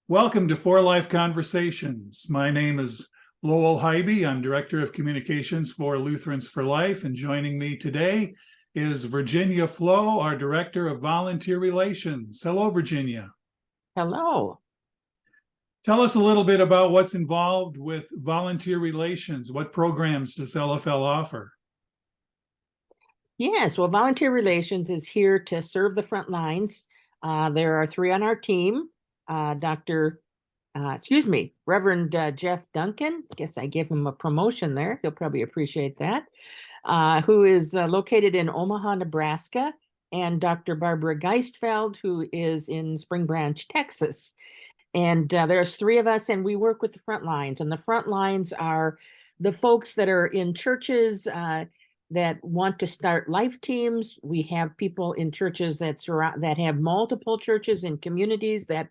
Welcome to For Life Conversations. My name is Lowell Hybe. I'm Director of Communications for Lutherans for Life, and joining me today is Virginia Flo, our Director of Volunteer Relations. Hello, Virginia. Hello. Tell us a little bit about what's involved with volunteer relations. What programs does LFL offer? Yes, well, Volunteer Relations is here to serve the front lines. There are three on our team. Reverend Jeff Duncan. Guess I gave him a promotion there. He'll probably appreciate that. Who is located in Omaha, Nebraska, and Dr. Barbara Geistfeld, who is in Spring Branch, Texas. And there's three of us, and we work with the front lines. And the front lines are the folks that are in churches that want to start life teams. We have people in churches that have multiple churches and communities that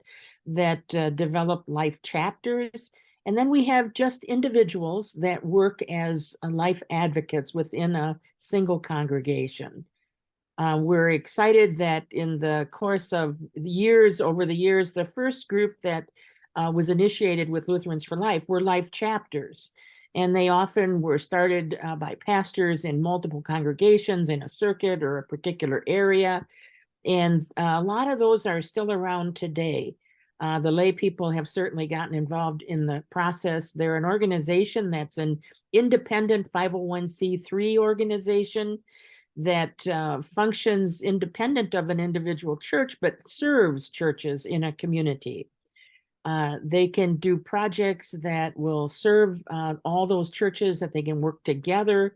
develop life chapters. And then we have just individuals that work as life advocates within a single congregation. We're excited that in the course of over the years, the first group that was initiated with Lutherans for Life were life chapters. And they often were started by pastors in multiple congregations in a circuit or a particular area. And a lot of those are still around today. The lay people have certainly gotten involved in the process. They're an organization that's an independent 501c3 organization that functions independent of an individual church, but serves churches in a community. They can do projects that will serve all those churches, that they can work together.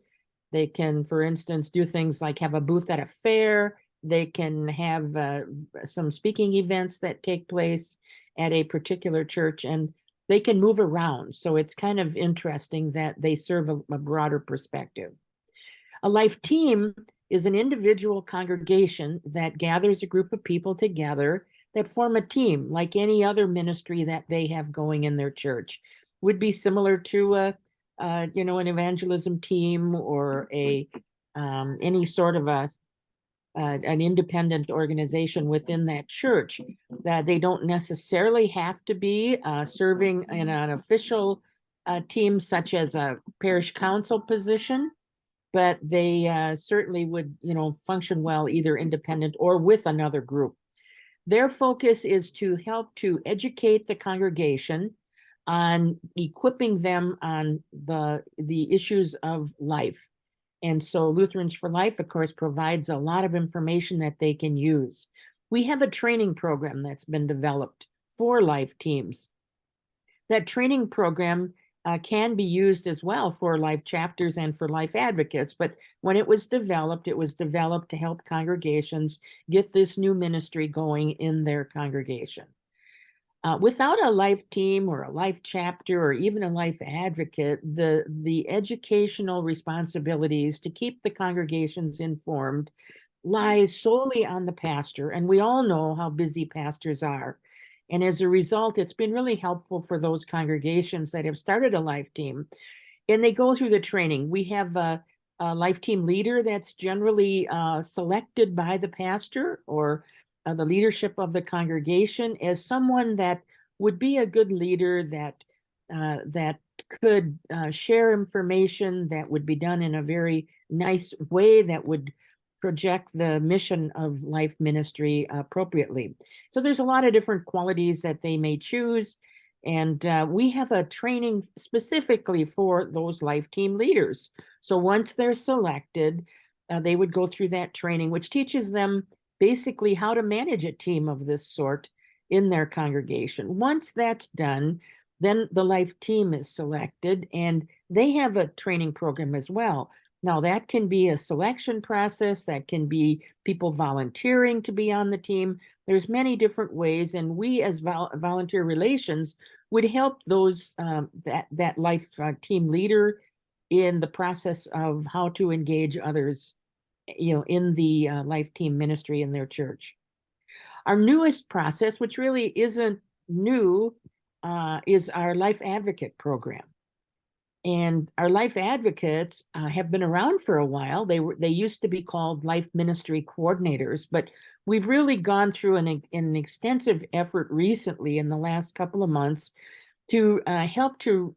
They can, for instance, do things like have a booth at a fair. They can have some speaking events that take place at a particular church, and they can move around. So it's kind of interesting that they serve a broader perspective. A life team is an individual congregation that gathers a group of people together that form a team, like any other ministry that they have going in their church. Would be similar to an evangelism team or any sort of an independent organization within that church. That they don't necessarily have to be serving in an official team, such as a parish council position, but they certainly would, function well either independent or with another group. Their focus is to help to educate the congregation on equipping them on the issues of life. And so Lutherans for Life, of course, provides a lot of information that they can use. We have a training program that's been developed for life teams. That training program can be used as well for life chapters and for life advocates. But when it was developed to help congregations get this new ministry going in their congregation. Without a life team or a life chapter or even a life advocate, the educational responsibilities to keep the congregations informed lies solely on the pastor. And we all know how busy pastors are. And as a result, it's been really helpful for those congregations that have started a life team. And they go through the training. We have a life team leader that's generally selected by the pastor or the leadership of the congregation as someone that would be a good leader, that could share information, that would be done in a very nice way, that would project the mission of life ministry appropriately. So there's a lot of different qualities that they may choose. And we have a training specifically for those life team leaders. So once they're selected, they would go through that training, which teaches them basically how to manage a team of this sort in their congregation. Once that's done, then the life team is selected, and they have a training program as well. Now, that can be a selection process, that can be people volunteering to be on the team. There's many different ways, and we as volunteer relations would help those that life team leader in the process of how to engage others, in the life team ministry in their church. Our newest process, which really isn't new, is our life advocate program. And our life advocates have been around for a while. They used to be called life ministry coordinators, but we've really gone through an extensive effort recently in the last couple of months to help to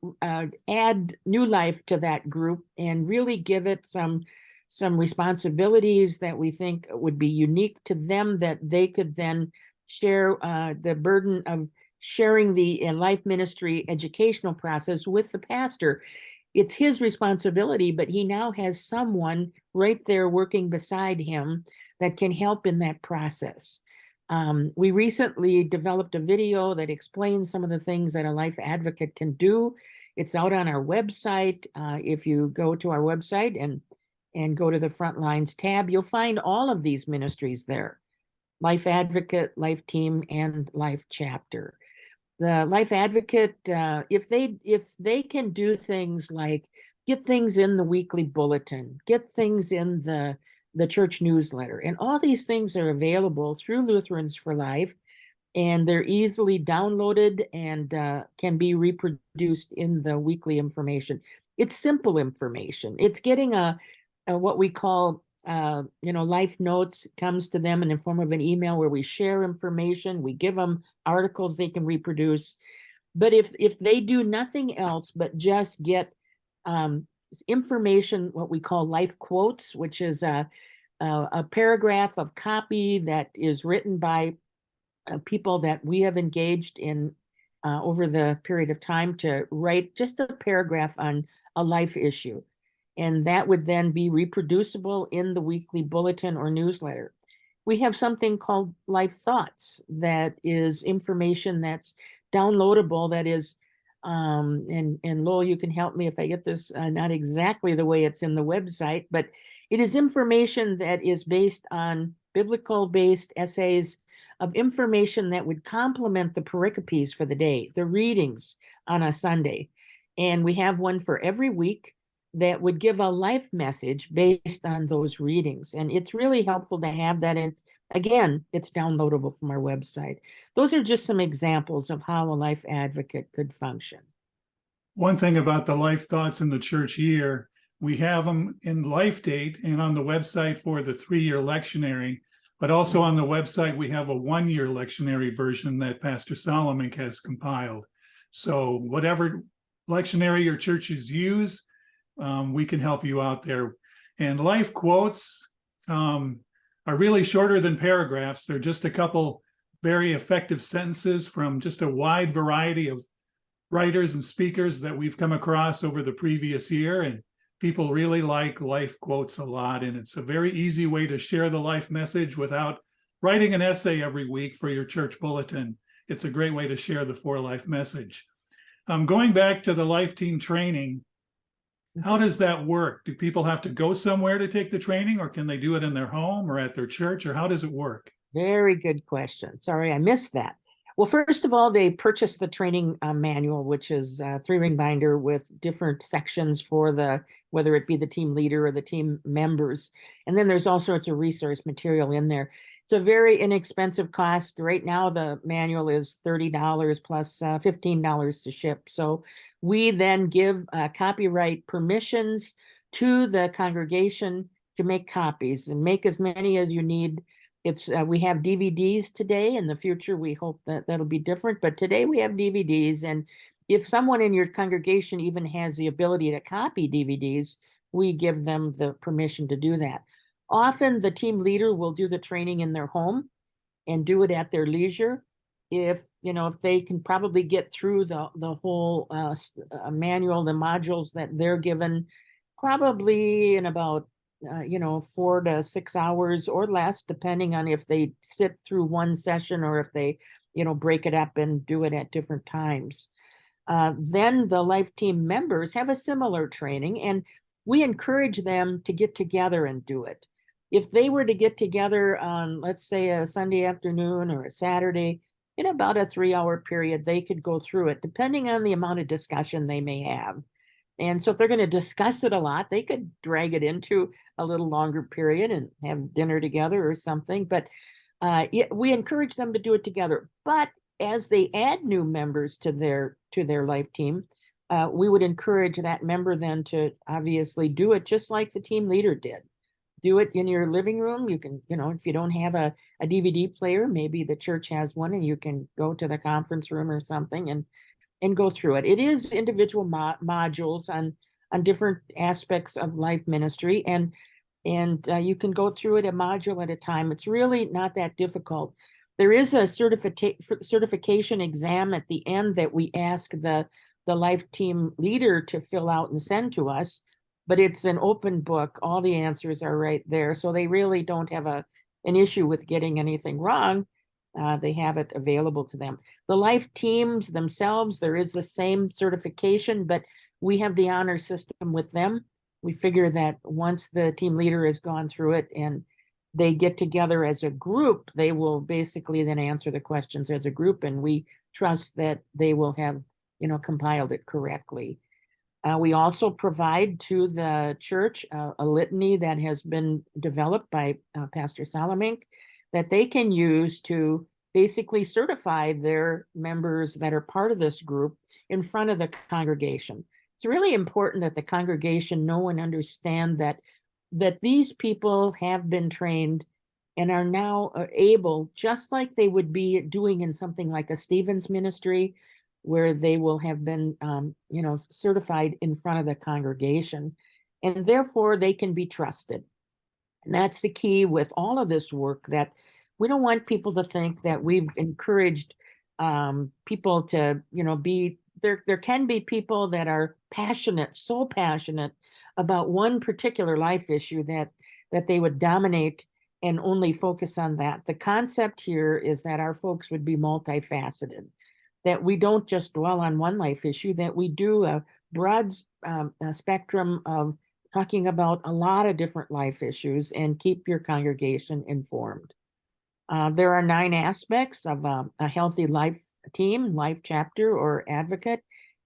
add new life to that group and really give it some responsibilities that we think would be unique to them, that they could then share the burden of sharing the life ministry educational process with the pastor. It's his responsibility, but he now has someone right there working beside him that can help in that process. We recently developed a video that explains some of the things that a life advocate can do. It's out on our website. If you go to our website and go to the Front Lines tab, you'll find all of these ministries there: Life Advocate, Life Team, and Life Chapter. The life advocate, if they can do things like get things in the weekly bulletin, get things in the church newsletter, and all these things are available through Lutherans for Life, and they're easily downloaded and can be reproduced in the weekly information. It's simple information. It's getting a what we call life notes comes to them in the form of an email where we share information, we give them articles they can reproduce. But if they do nothing else but just get information, what we call life quotes, which is a paragraph of copy that is written by people that we have engaged in over the period of time to write just a paragraph on a life issue. And that would then be reproducible in the weekly bulletin or newsletter. We have something called Life Thoughts, that is information that's downloadable, that is, and Lowell, you can help me if I get this not exactly the way it's in the website, but it is information that is based on biblical-based essays of information that would complement the pericopes for the day, the readings on a Sunday. And we have one for every week that would give a life message based on those readings. And it's really helpful to have that. It's downloadable from our website. Those are just some examples of how a life advocate could function. One thing about the Life Thoughts in the Church Year, we have them in Life Date and on the website for the 3-year lectionary, but also on the website we have a 1-year lectionary version that Pastor Solomon has compiled. So whatever lectionary your churches use, we can help you out there. And life quotes are really shorter than paragraphs. They're just a couple very effective sentences from just a wide variety of writers and speakers that we've come across over the previous year. And people really like life quotes a lot. And it's a very easy way to share the life message without writing an essay every week for your church bulletin. It's a great way to share the For Life message. Going back to the Life Team training, how does that work? Do people have to go somewhere to take the training, or can they do it in their home or at their church, or how does it work? Very good question. Sorry, I missed that. Well, first of all, they purchased the training manual, which is a 3-ring binder with different sections for whether it be the team leader or the team members. And then there's all sorts of resource material in there. It's a very inexpensive cost. Right now, the manual is $30 plus $15 to ship. So we then give copyright permissions to the congregation to make copies, and make as many as you need. We have DVDs today. In the future, we hope that that'll be different, but today we have DVDs. And if someone in your congregation even has the ability to copy DVDs, we give them the permission to do that. Often the team leader will do the training in their home and do it at their leisure. If they can probably get through the whole manual, the modules that they're given, probably in about 4 to 6 hours or less, depending on if they sit through one session or if they, break it up and do it at different times. Then the Life Team members have a similar training, and we encourage them to get together and do it. If they were to get together on, let's say, a Sunday afternoon or a Saturday, in about a 3-hour period, they could go through it, depending on the amount of discussion they may have. And so if they're going to discuss it a lot, they could drag it into a little longer period and have dinner together or something. But we encourage them to do it together. But as they add new members to their Life Team, we would encourage that member then to obviously do it just like the team leader did. Do it in your living room. You can, if you don't have a DVD player, maybe the church has one and you can go to the conference room or something and go through it. It is individual modules on different aspects of life ministry, and you can go through it a module at a time. It's really not that difficult. There is a certification exam at the end that we ask the life team leader to fill out and send to us, but it's an open book. All the answers are right there. So they really don't have an issue with getting anything wrong. They have it available to them. The life teams themselves, there is the same certification, but we have the honor system with them. We figure that once the team leader has gone through it and they get together as a group, they will basically then answer the questions as a group, and we trust that they will have compiled it correctly. We also provide to the church a litany that has been developed by Pastor Salamink that they can use to basically certify their members that are part of this group in front of the congregation. It's really important that the congregation know and understand that these people have been trained and are now able, just like they would be doing in something like a Stevens ministry, where they will have been, certified in front of the congregation, and therefore they can be trusted. And that's the key with all of this work, that we don't want people to think that we've encouraged people to, be there. There can be people that are passionate, so passionate about one particular life issue that they would dominate and only focus on that. The concept here is that our folks would be multifaceted, that we don't just dwell on one life issue, that we do a broad spectrum of talking about a lot of different life issues and keep your congregation informed. There are 9 aspects of a healthy life team, life chapter, or advocate,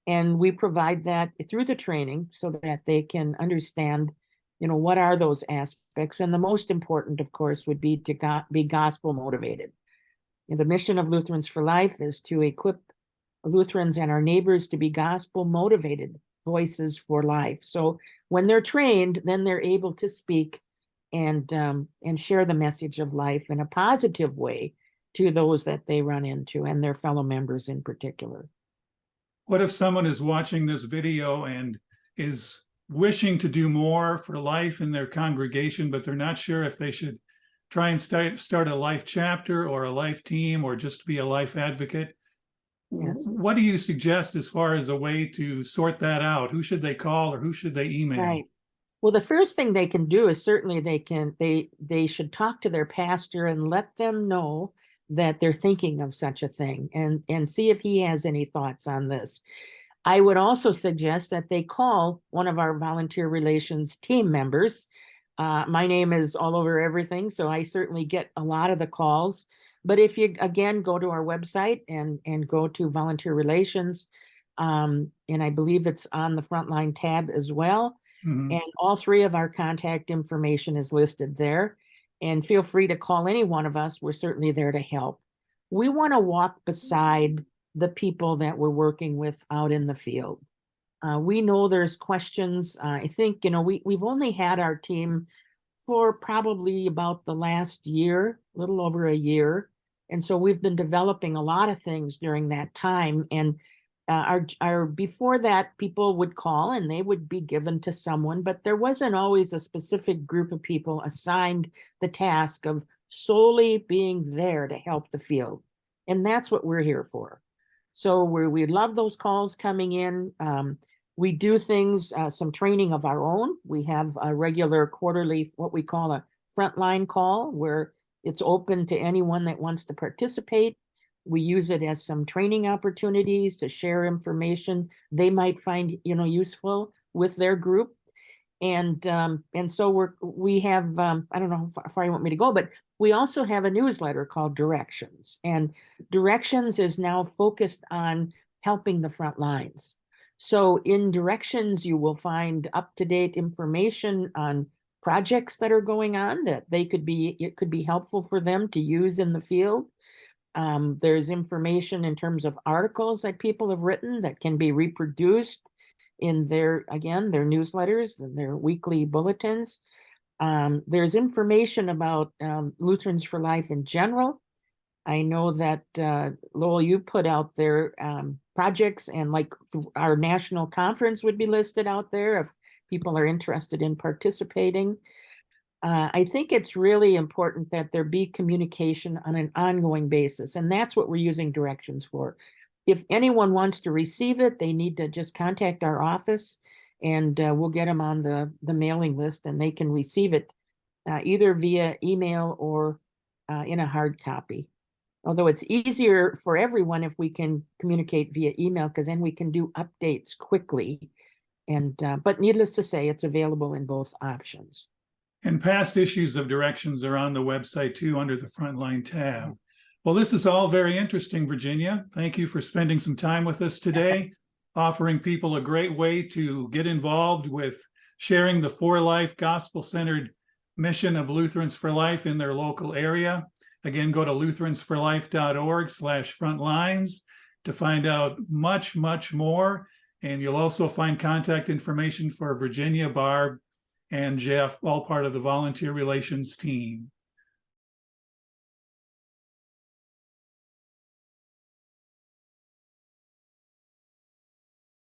and we provide that through the training so that they can understand, what are those aspects. And the most important, of course, would be to be gospel motivated. The mission of Lutherans for Life is to equip Lutherans and our neighbors to be gospel motivated voices for life. So when they're trained, then they're able to speak and share the message of life in a positive way to those that they run into and their fellow members in particular. What if someone is watching this video and is wishing to do more for life in their congregation, but they're not sure if they should try and start a life chapter or a life team or just be a life advocate? Yes. What do you suggest as far as a way to sort that out? Who should they call or who should they email? Right. Well, the first thing they can do is certainly they should talk to their pastor and let them know that they're thinking of such a thing, and see if he has any thoughts on this. I would also suggest that they call one of our volunteer relations team members. My name is all over everything, so I certainly get a lot of the calls. But if you, again, go to our website and go to volunteer relations, and I believe it's on the Frontline tab as well. Mhm. And all 3 of our contact information is listed there. And feel free to call any one of us. We're certainly there to help. We want to walk beside the people that we're working with out in the field. We know there's questions. I think, we've only had our team for probably about the last year, a little over a year. And so we've been developing a lot of things during that time. And our before that, people would call and they would be given to someone, but there wasn't always a specific group of people assigned the task of solely being there to help the field. And that's what we're here for. So we love those calls coming in. We do things, some training of our own. We have a regular quarterly, what we call a frontline call, where it's open to anyone that wants to participate. We use it as some training opportunities to share information they might find, useful with their group. And so we have, I don't know how far you want me to go, but we also have a newsletter called Directions. And Directions is now focused on helping the front lines. So in Directions, you will find up-to-date information on projects that are going on that it could be helpful for them to use in the field. There's information in terms of articles that people have written that can be reproduced in their newsletters and their weekly bulletins. There's information about Lutherans for Life in general. I know that Lowell, you put out there projects, and like our national conference would be listed out there if people are interested in participating. I think it's really important that there be communication on an ongoing basis, and that's what we're using directions for. If anyone wants to receive it, they need to just contact our office, and we'll get them on the mailing list, and they can receive it either via email or in a hard copy. Although it's easier for everyone if we can communicate via email, because then we can do updates quickly. And but needless to say, it's available in both options. And past issues of directions are on the website too, under the Frontline tab. Well, this is all very interesting, Virginia. Thank you for spending some time with us today, offering people a great way to get involved with sharing the For Life gospel-centered mission of Lutherans for Life in their local area. Again, go to lutheransforlife.org/frontlines to find out much, much more. And you'll also find contact information for Virginia, Barb, and Jeff, all part of the volunteer relations team.